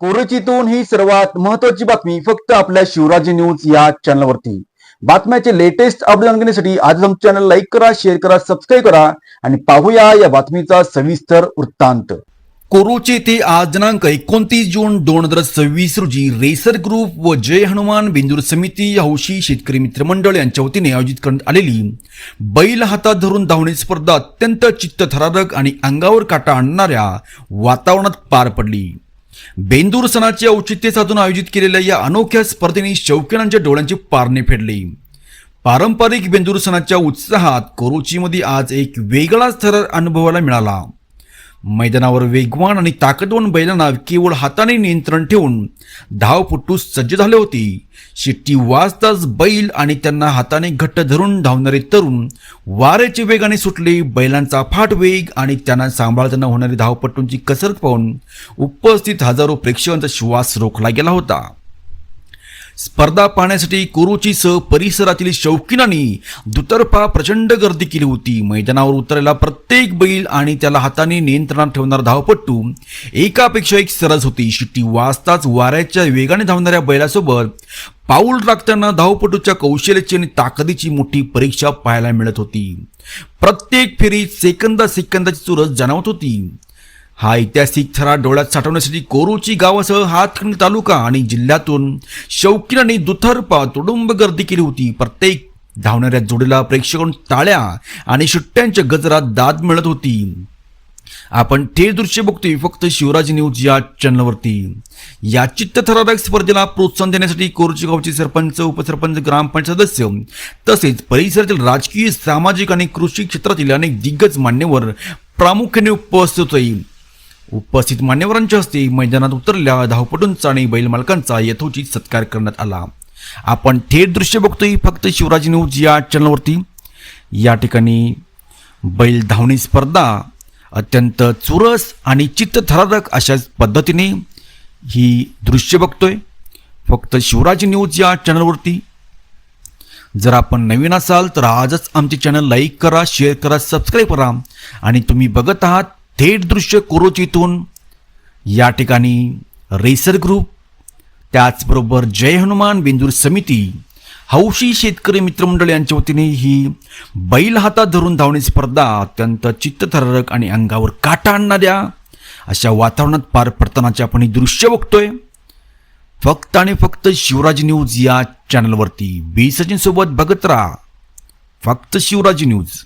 कोरोचीतून ही सर्वात महत्त्वाची बातमी फक्त आपल्या शिवराज न्यूज या चॅनलवरती। बातम्याचे लेटेस्ट अपडेट जाणून घेण्यासाठी आज आमच्या चॅनल लाईक करा, शेअर करा, सबस्क्राईब करा आणि पाहूया या बातमीचा सविस्तर वृत्तांत। कोरोची येथे आज दिनांक 29 जून 2026 रोजी रेसर ग्रुप व जय हनुमान बेंदूर समिती हौशी शेतकरी मित्रमंडळ यांच्या वतीने आयोजित करण्यात आलेली बैल हातात धरून धावणे स्पर्धा अत्यंत चित्तथरारक आणि अंगावर काटा आणणाऱ्या वातावरणात पार पडली। बेंदूर सणाचे औचित्य साधून आयोजित केलेल्या या अनोख्या स्पर्धेने शौकीनांच्या डोळ्यांचे पारणे फेडले। पारंपरिक बेंदूर सणाच्या उत्साहात कोरोचीमध्ये आज एक वेगळाच थरार अनुभवायला मिळाला। मैदानावर वेगवान आणि ताकदवान बैलांना केवळ हाताने नियंत्रण ठेवून धावपटू सज्ज झाले होते। शिट्टी वाजताच बैल आणि त्यांना हाताने घट्ट धरून धावणारे तरुण वाऱ्याच्या वेगाने सुटले। बैलांचा फाट वेग आणि त्यांना सांभाळताना होणारी धावपटूंची कसरत पाहून उपस्थित हजारो प्रेक्षकांचा श्वास रोखला गेला होता। स्पर्धा पाहण्यासाठी कोरोचीसह परिसरातील शौकीनांनी दुतर्फा प्रचंड गर्दी केली होती। मैदानावर उतरलेला प्रत्येक बैल आणि त्याला हाताने नियंत्रणात ठेवणारा धावपटू एकापेक्षा एक सरस होती। शिट्टी वाजताच वाऱ्याच्या वेगाने धावणाऱ्या बैलासोबत पाऊल टाकताना धावपटूच्या कौशल्याची आणि ताकदीची मोठी परीक्षा पाहायला मिळत होती। प्रत्येक फेरीत सेकंदाची चुरस जाणवत होती। हा ऐतिहासिक थरार डोळ्यात साठवण्यासाठी कोरोची गावासह हातकणंगले तालुका आणि जिल्ह्यातून शौकीनांनी दुतर्फा तुडुंब गर्दी केली होती। प्रत्येक धावणाऱ्या जोडीला प्रेक्षकांकडून टाळ्या आणि शिट्ट्यांच्या गजरात दाद मिळत होती। आपण ते दृश्य बघतोय फक्त शिवराज न्यूज या चॅनलवरती। या चित्तथरारक स्पर्धेला प्रोत्साहन देण्यासाठी कोरोची गावचे सरपंच, उपसरपंच, ग्रामपंचायत सदस्य तसेच परिसरातील राजकीय, सामाजिक आणि कृषी क्षेत्रातील अनेक दिग्गज मान्यवर प्रामुख्याने उपस्थित होते। उपस्थित मान्यवरांच्या हस्ते मैदानात उतरलेल्या धावपटूंचा आणि बैल मालकांचा यथोचित सत्कार करण्यात आला। आपण थेट दृश्य बघतोय फक्त शिवराज न्यूज या चॅनलवरती। या ठिकाणी बैल धावणी स्पर्धा अत्यंत चुरस आणि चित्तथरारक अशा पद्धतीने ही दृश्य बघतोय फक्त शिवराज न्यूज या चॅनलवरती। जर आपण नवीन असाल तर आजच आमचे चॅनल लाईक करा, शेअर करा, सबस्क्राईब करा आणि तुम्ही बघत आहात थेट दृश्य कोरोचीतून। या ठिकाणी रेसर ग्रुप त्याचबरोबर जय हनुमान बेंदूर समिती हौशी शेतकरी मित्रमंडळ यांच्या वतीने ही बैल हातात धरून धावणे स्पर्धा अत्यंत चित्तथरारक आणि अंगावर काटा आणणाऱ्या अशा वातावरणात पार पडतानाचे आपण हे दृश्य बघतोय फक्त आणि फक्त शिवराज न्यूज या चॅनलवरती। बी सचिन सोबत बघत राहा फक्त शिवराज न्यूज।